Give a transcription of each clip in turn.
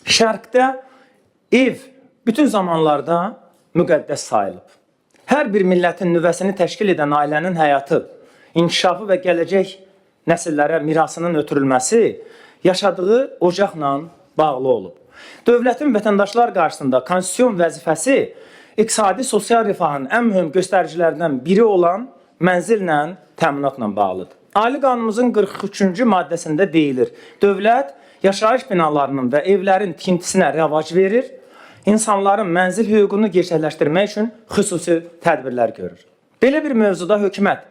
Şərqdə ev bütün zamanlarda müqəddəs sayılıb. Hər bir millətin nüvəsini təşkil edən ailənin həyatı, inkişafı və gələcək nəsillərə mirasının ötürülməsi yaşadığı ocaqla bağlı olub. Dövlətin vətəndaşlar qarşısında konstitusiyon vəzifəsi iqtisadi sosial rifahın ən mühüm göstəricilərindən biri olan mənzillə təminatla bağlıdır. Ali qanunumuzun 43-cü maddəsində deyilir, dövlət yaşayış binalarının və evlərin tikintisinə rəvac verir, insanların mənzil hüququnu gerçəkləşdirmək üçün xüsusi tədbirlər görür. Belə bir mövzuda hökumət,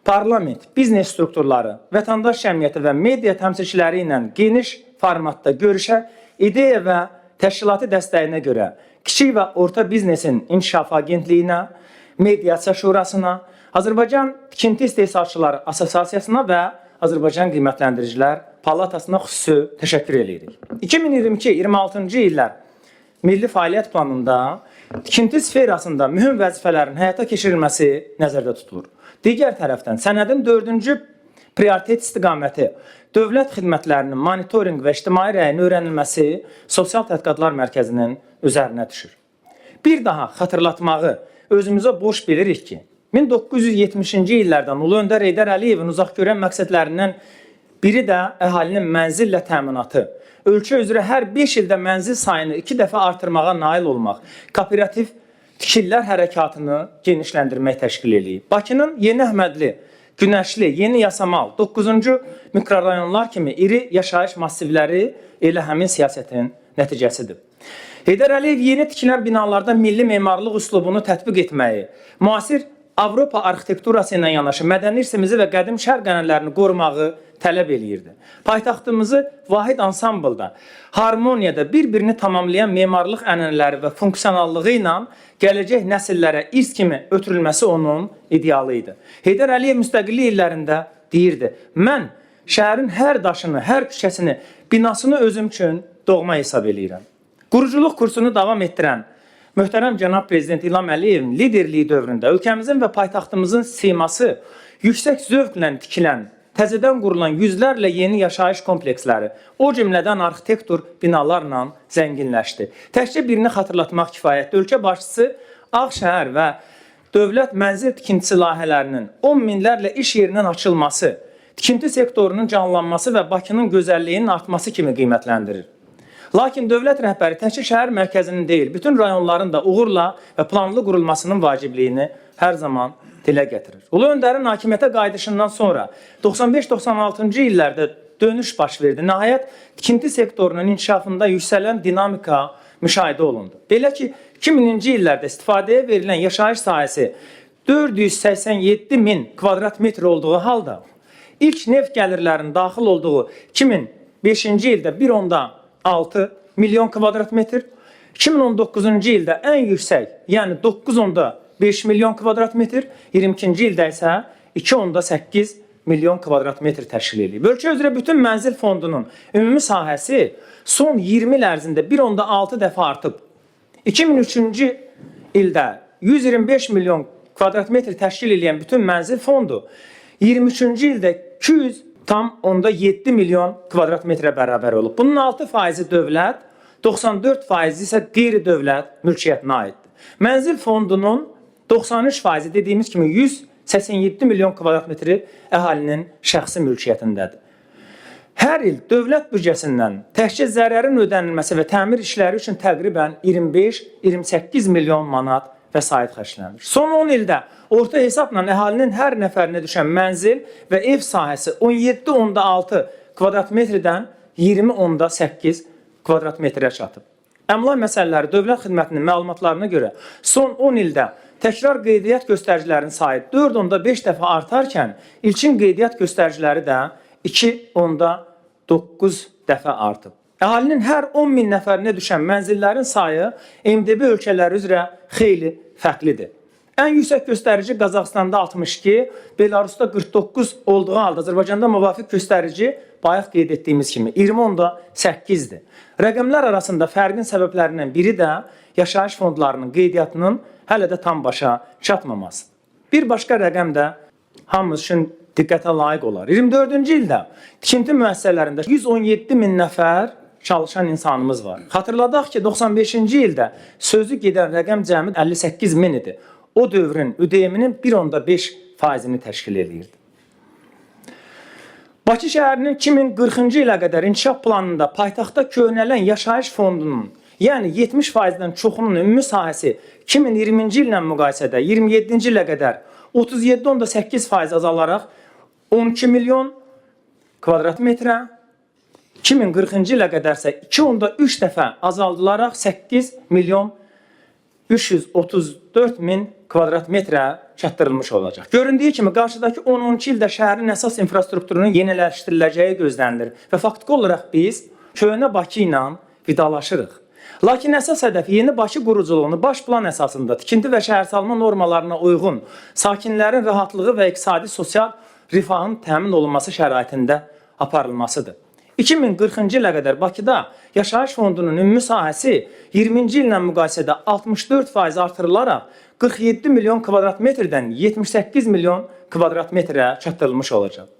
parlament, biznes strukturları, vətəndaş cəmiyyəti və media təmsilçiləri ilə geniş formatda görüşə, ideya və təşkilati dəstəyinə görə kiçik və orta biznesin inkişaf agentliyinə, mediasiya şurasına, Azərbaycan Tikinti İstehsalçıları Assosiasiyasına və Azərbaycan Qiymətləndiricilər Palatasına xüsusi təşəkkür edirik. 2022-26-cı illər Milli Fəaliyyət Planında tikinti sferasında mühüm vəzifələrin həyata keçirilməsi nəzərdə tutulur. Digər tərəfdən, sənədin 4-cü prioritet istiqaməti dövlət xidmətlərinin monitorinq və ictimai rəyin öyrənilməsi Sosial Tədqiqatlar Mərkəzinin üzərinə düşür. Bir daha xatırlatmağı özümüzə borc bilirik ki, 1970-ci illərdən Ulu Öndər Heydər Əliyevin uzaq görən məqsədlərindən biri də əhalinin mənzillə təminatı, ölkə üzrə hər 5 ildə mənzil sayını 2 dəfə artırmağa nail olmaq, kooperativ tikililər hərəkatını genişləndirmək təşkil edir. Bakının Yeni Əhmədli, Günəşli, Yeni Yasamal, 9-cu mikrorayonlar kimi iri yaşayış massivləri elə həmin siyasətin nəticəsidir. Heydər Əliyev yeni tikilən binalarda milli memarlıq üslubunu tətbiq etməyi, müasir Avropa arxitekturası ilə yanaşı mədəni irsimizi və qədim şərq ənənələrini qorumağı tələb eləyirdi. Paytaxtımızı vahid ansamblda, harmoniyada bir-birini tamamlayan memarlıq ənənələri və funksionallığı ilə gələcək nəsillərə irs kimi ötürülməsi onun idealı idi. Heydər Əliyev müstəqillik illərində deyirdi, mən şəhərin hər daşını, hər küçəsini, binasını özüm üçün doğma hesab eləyirəm. Quruculuq kursunu davam etdirən möhtərəm cənab Prezident İlham Əliyevin liderliyi dövründə ölkəmizin və paytaxtımızın siması yüksək zövqlə tikilən, təzədən qurulan yüzlərlə yeni yaşayış kompleksləri, o cümlədən arxitektur binalarla zənginləşdi. Təkcə birini xatırlatmaq kifayətdir. Ölkə başçısı Ağşəhər və dövlət mənzil tikintisi layihələrinin 10 minlərlə iş yerinin açılması, tikinti sektorunun canlanması və Bakının gözəlliyinin artması kimi qiymətləndirir. Lakin dövlət rəhbəri təkcə şəhər mərkəzinin deyil, bütün rayonların da uğurla və planlı qurulmasının vacibliyini hər zaman dilə gətirir. Ulu Öndərin hakimiyyətə qayıdışından sonra 95-96-cı illərdə dönüş baş verdi. Nəhayət, tikinti sektorunun inkişafında yüksələn dinamika müşahidə olundu. Belə ki, 2000-ci illərdə istifadəyə verilən yaşayış sahəsi 487 min kvadrat metr olduğu halda, ilk neft gəlirlərinin daxil olduğu 2005-ci ildə 1,6 milyon kvadrat metr, 2019-cu ildə ən yüksək, yəni 9,5 milyon kvadrat metr, 22-ci ildə isə 2,8 milyon kvadrat metr təşkil edir. Ölkə üzrə bütün mənzil fondunun ümumi sahəsi son 20 il ərzində 1,6 dəfə artıb. 2003-cü ildə 125 milyon kvadrat metr təşkil edən bütün mənzil fondu 23-cü ildə 200,7 milyon kvadrat metrə bərabər olub. Bunun 6% dövlət, 94% isə qeyri-dövlət mülkiyyətinə aiddir. Mənzil fondunun 93% dediyimiz kimi 187 milyon kvadrat metri əhalinin şəxsi mülkiyyətindədir. Hər il dövlət büdcəsindən təkcə zərərin ödənilməsi və təmir işləri üçün təqribən 25-28 milyon manat vəsait xərclənir. Son 10 ildə orta hesabla əhalinin hər nəfərinə düşən mənzil və ev sahəsi 17,6 kvadrat metrdən 20,8 kvadrat metrə çatıb. Əmlak məsələləri Dövlət Xidmətinin məlumatlarına görə son 10 ildə təkrar qeydiyyat göstəricilərinin sayı 4,5 dəfə artarkən, ilkin qeydiyyat göstəriciləri də 2,9 dəfə artıb. Əhalinin hər 10 min nəfərinə düşən mənzillərin sayı MDB ölkələri üzrə xeyli fərqlidir. Ən yüksək göstərici Qazaxstanda 62, Belarusda 49 olduğu halda Azərbaycanda müvafiq göstərici bayaq qeyd etdiyimiz kimi 20,8-dir. Rəqəmlər arasında fərqin səbəblərindən biri də yaşayış fondlarının qeydiyyatının hələ də tam başa çatmaması. Bir başqa rəqəm də hamımız üçün diqqətə layiq olar. 24-cü ildə tikinti müəssisələrində 117 min nəfər çalışan insanımız var. Xatırladaq ki, 95-ci ildə sözü gedən rəqəm cəmi 58 min idi. O dövrün ÜDM-nin 1,5%-ni təşkil edirdi. Bakı şəhərinin 2040-cı ilə qədər inkişaf planında paytaxtda köhnələn yaşayış fondunun, yəni 70%-dən çoxunun ümumi sahəsi 2020-ci illə müqayisədə 27-ci ilə qədər 37,8% azalaraq 12 milyon kvadrat metrə, 2040-cı ilə qədərsə 2,3 dəfə azaldılaraq 8 milyon 334 min kvadrat metrə çatdırılmış olacaq. Göründüyü kimi, qarşıdakı 10-12 ildə şəhərin əsas infrastrukturunun yeniləşdiriləcəyi gözlənilir və faktiki olaraq biz köhnə Bakı ilə vidalaşırıq. Lakin əsas hədəf yeni Bakı quruculuğunu baş plan əsasında tikinti və şəhərsalma normalarına uyğun, sakinlərin rahatlığı və iqtisadi sosial rifahın təmin olunması şəraitində aparılmasıdır. 2040-cı ilə qədər Bakıda yaşayış fondunun ümumi sahəsi 20-ci illə müqayisədə 64% artırılaraq 47 milyon kvadrat metrdən 78 milyon kvadrat metrə çatdırılmış olacaq.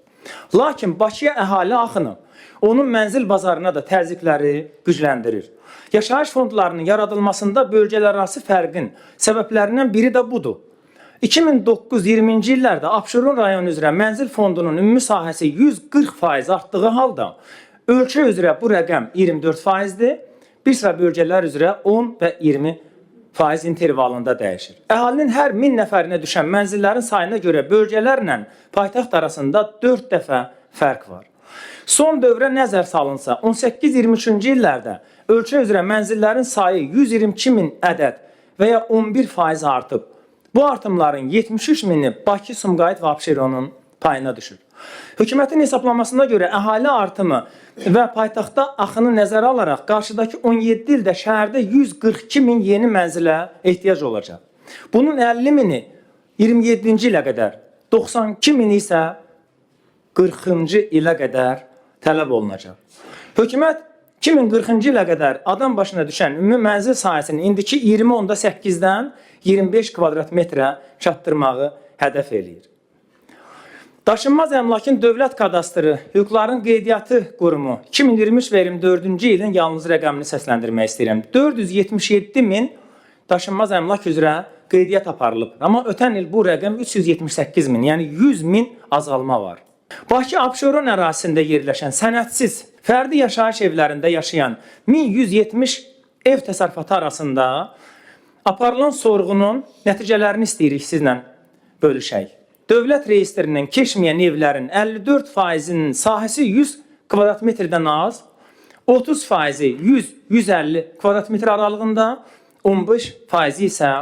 Lakin Bakıya əhali axını onun mənzil bazarına da təzyiqləri gücləndirir. Yaşayış fondlarının yaradılmasında bölgələrarası fərqin səbəblərindən biri də budur. 2009-20-ci illərdə Abşeron rayonu üzrə mənzil fondunun ümumi sahəsi 140% artdığı halda ölkə üzrə bu rəqəm 24%-dir, bir sıra bölgələr üzrə 10 və 20% intervalında dəyişir. Əhalinin hər 1000 nəfərinə düşən mənzillərin sayına görə bölgələrlə paytaxt arasında 4 dəfə fərq var. Son dövrə nəzər salınsa, 18-23-cü illərdə ölkə üzrə mənzillərin sayı 122 min ədəd və ya 11% artıb. Bu artımların 73 mini Bakı, Sumqayıt və Abşeronun payına düşür. Hökumətin hesablamasına görə əhali artımı və paytaxtda axını nəzərə alaraq qarşıdakı 17 ildə şəhərdə 142 min yeni mənzilə ehtiyac olacaq. Bunun 50 mini 27-ci ilə qədər, 92 mini isə 40-cı ilə qədər tələb olunacaq. Hökumət 2040-cı ilə qədər adam başına düşən ümumi mənzil sahəsini indiki 20,8-dən 25 kvadrat metrə çatdırmağı hədəf eləyir. Daşınmaz əmlakın Dövlət Kadastrı Hüquqların Qeydiyyatı Qurumu 2023 və 2024-cü ilin yalnız rəqəmini səsləndirmək istəyirəm. 477 min daşınmaz əmlak üzrə qeydiyyat aparılıb. Amma ötən il bu rəqəm 378 min, yəni 100 min azalma var. Bakı Abşeron ərazisində yerləşən sənədsiz fərdi yaşayış evlərində yaşayan 1170 ev təsərrüfatı arasında aparılan sorğunun nəticələrini istəyirik sizlə bölüşək. Dövlət reyestrinin keçməyən evlərin 54%-nin sahəsi 100 kvadrat metrdən az, 30%-i 100-150 kvadrat metr aralığında, 15% isə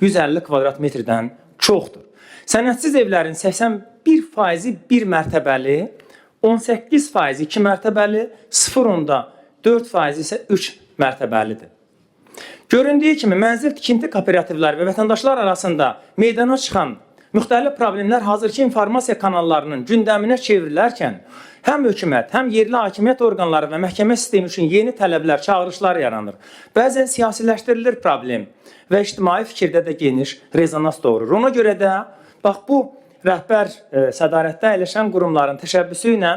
150 kvadrat metrdən çoxdur. Sənədsiz evlərin 81%-i 1 mərtəbəli, 18%-i 2 mərtəbəli, 0,4% isə 3 mərtəbəlidir. Göründüyü kimi, mənzil tikinti kooperativləri və vətəndaşlar arasında meydana çıxan müxtəlif problemlər hazırki informasiya kanallarının gündəminə çevrilərkən həm hökumət, həm yerli hakimiyyət orqanları və məhkəmə sistemi üçün yeni tələblər, çağırışlar yaranır. Bəzən siyasiləşdirilir problem və ictimai fikirdə də geniş rezonans doğurur. Ona görə də bax bu rəhbər sədarətdə əyləşən qurumların təşəbbüsü ilə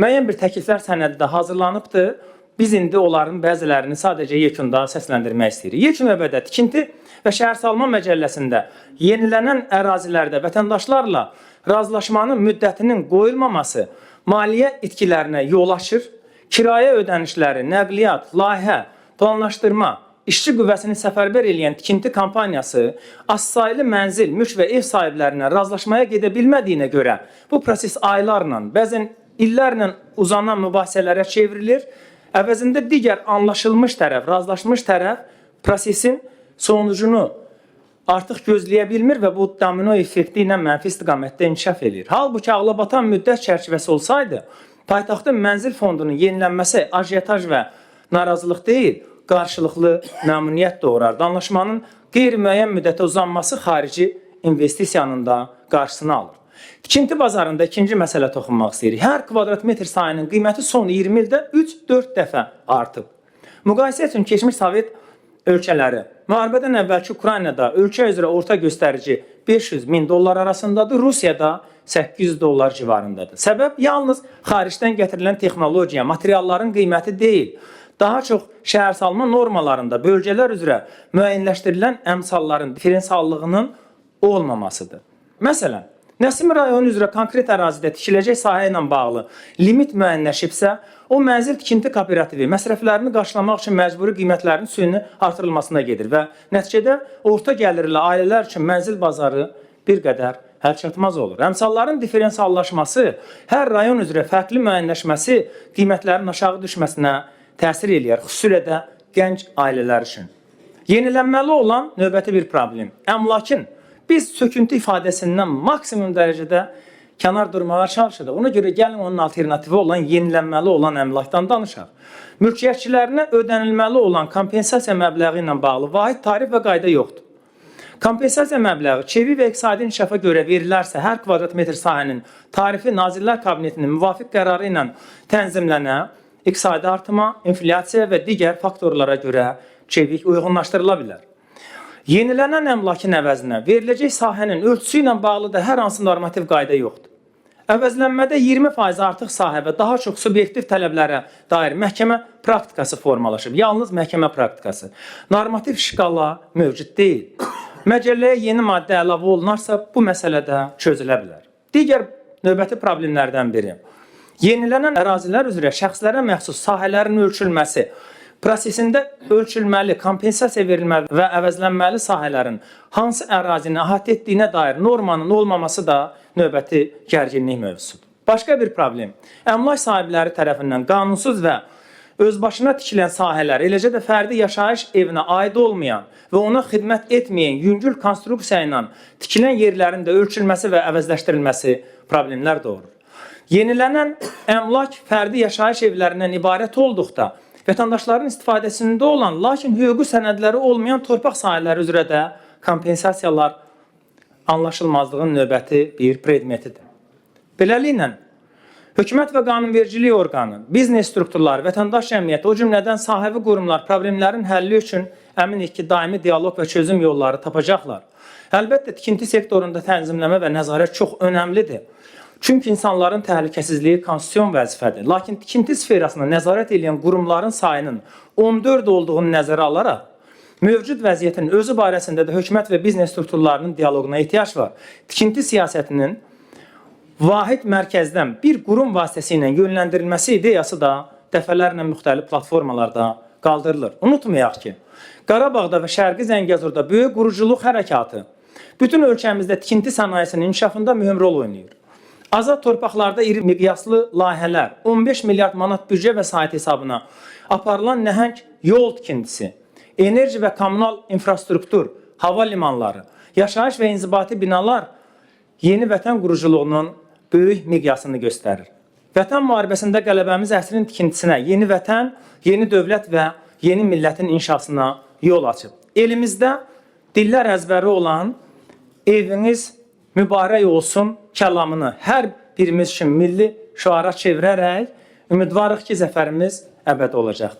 müəyyən bir təkliflər sənədi də hazırlanıbdır. Biz indi onların bəzilərini sadəcə yekunda səsləndirmək istəyirik. İlk növbədə tikinti və şəhərsalma məcəlləsində yenilənən ərazilərdə vətəndaşlarla razılaşmanın müddətinin qoyulmaması maliyyə itkilərinə yol açır, kirayə ödənişləri, nəqliyyat, layihə, planlaşdırma, işçi qüvvəsini səfərbər eləyən tikinti kampaniyası azsaylı mənzil, mülk və ev sahiblərinə razılaşmaya gedə bilmədiyinə görə bu proses aylarla, bəzən illərlə uzanan mübahisələrə çevrilir. Əvəzində digər anlaşılmış tərəf, razılaşmış tərəf prosesin sonucunu artıq gözləyə bilmir və bu domino effekti ilə mənfi istiqamətdə inkişaf edir. Halbuki ağlabatan müddət çərçivəsi olsaydı, paytaxtın mənzil fondunun yenilənməsi ajitaj və narazılıq deyil, qarşılıqlı məmnuniyyət doğurardı. Anlaşmanın qeyri-müəyyən müddətə uzanması xarici investisiyanın da qarşısını alır. Tikinti bazarında ikinci məsələ toxunmaq istəyirik. Hər kvadrat metr sayının qiyməti son 20 ildə 3-4 dəfə artıb. Müqayisə üçün keçmiş Sovet ölkələri, müharibədən əvvəlki Ukraynada ölkə üzrə orta göstərici 500 min dollar arasındadır, Rusiyada 800 dollar civarındadır. Səbəb yalnız xaricdən gətirilən texnologiya, materialların qiyməti deyil. Daha çox şəhərsalma normalarında bölgələr üzrə müəyyənləşdirilən əmsalların diferensiallığının olmamasıdır. Məsələn, Nəsimi rayonu üzrə konkret ərazidə tikiləcək sahə ilə bağlı limit müəyyənləşibsə, o mənzil tikinti kooperativi məsrəflərini qarşılamaq üçün məcburi qiymətlərin süni artırılmasına gedir və nəticədə orta gəlirli ailələr üçün mənzil bazarı bir qədər əlçatmaz olur. Əmsalların diferensiallaşması, hər rayon üzrə fərqli müəyyənləşməsi qiymətlərin aşağı düşməsinə təsir eləyər, xüsusilə də gənc ailələr üçün. Yenilənməli olan növbəti bir problem. Əmlakın biz söküntü ifadəsindən maksimum dərəcədə kənar durmağa çalışırıq. Ona görə gəlin onun alternativi olan yenilənməli olan əmlakdan danışaq. Mülkiyyətçilərinə ödənilməli olan kompensasiya məbləği ilə bağlı vahid tarif və qayda yoxdur. Kompensasiya məbləği çevi və iqtisadi inkişafa görə verilərsə, hər kvadrat metr sahənin tarifi Nazirlər Kabinetinin müvafiq qərarı ilə tənzimlənə, iqtisadi artıma, inflyasiya və digər faktorlara görə çevik uyğunlaşdırıla bilər. Yenilənən əmlakın əvəzinə veriləcək sahənin ölçüsü ilə bağlı da hər hansı normativ qayda yoxdur. Əvəzlənmədə 20% artıq sahə və daha çox subyektiv tələblərə dair məhkəmə praktikası formalaşıb. Yalnız məhkəmə praktikası. Normativ şkala mövcud deyil. Məcəlləyə yeni maddə əlavə olunarsa, bu məsələ də çözülə bilər. Digər növbəti problemlərdən biri. Yenilənən ərazilər üzrə şəxslərə məxsus sahələrin ölçülməsi, prosesində ölçülməli, kompensasiya verilməli və əvəzlənməli sahələrin hansı ərazini əhatə etdiyinə dair normanın olmaması da növbəti gərginlik mövzusudur. Başqa bir problem. Əmlak sahibləri tərəfindən qanunsuz və özbaşına tikilən sahələr, eləcə də fərdi yaşayış evinə aid olmayan və ona xidmət etməyən yüngül konstruksiya ilə tikilən yerlərin də ölçülməsi və əvəzləşdirilməsi problemlər doğurur. Yenilənən əmlak fərdi yaşayış evlərindən ibarət olduqda, vətəndaşların istifadəsində olan, lakin hüquqi sənədləri olmayan torpaq sahələri üzrə də kompensasiyalar anlaşılmazlığın növbəti bir predmetidir. Beləliklə, hökumət və qanunvericilik orqanı, biznes strukturları, vətəndaş cəmiyyəti, o cümlədən sahəvi qurumlar problemlərin həlli üçün əminik ki, daimi dialoq və çözüm yolları tapacaqlar. Əlbəttə, tikinti sektorunda tənzimləmə və nəzarət çox önəmlidir. Çünki insanların təhlükəsizliyi konstitusion vəzifədir. Lakin tikinti sferasına nəzarət edən qurumların sayının 14 olduğunu nəzərə alaraq, mövcud vəziyyətin özü barəsində də hökumət və biznes strukturlarının dialoquna ehtiyac var. Tikinti siyasətinin vahid mərkəzdən bir qurum vasitəsilə yönləndirilməsi ideyası da dəfələrlə müxtəlif platformalarda qaldırılır. Unutmayaq ki, Qarabağda və Şərqi Zəngəzurda böyük quruculuq hərəkatı bütün ölkəmizdə tikinti sənayesinin inkişafında mühüm rol oynayır. Azad torpaqlarda iri miqyaslı layihələr, 15 milyard manat büdcə vəsait hesabına aparılan nəhəng yol tikintisi, enerji və kommunal infrastruktur, hava limanları, yaşayış və inzibati binalar yeni vətən quruculuğunun böyük miqyasını göstərir. Vətən müharibəsində qələbəmiz əsrin tikintisinə, yeni vətən, yeni dövlət və yeni millətin inşasına yol açıb. Elimizdə dillər əzbəri olan eviniz mübarək olsun kəlamını hər birimiz üçün milli şüara çevirərək ümidvarıq ki, zəfərimiz əbədi olacaq.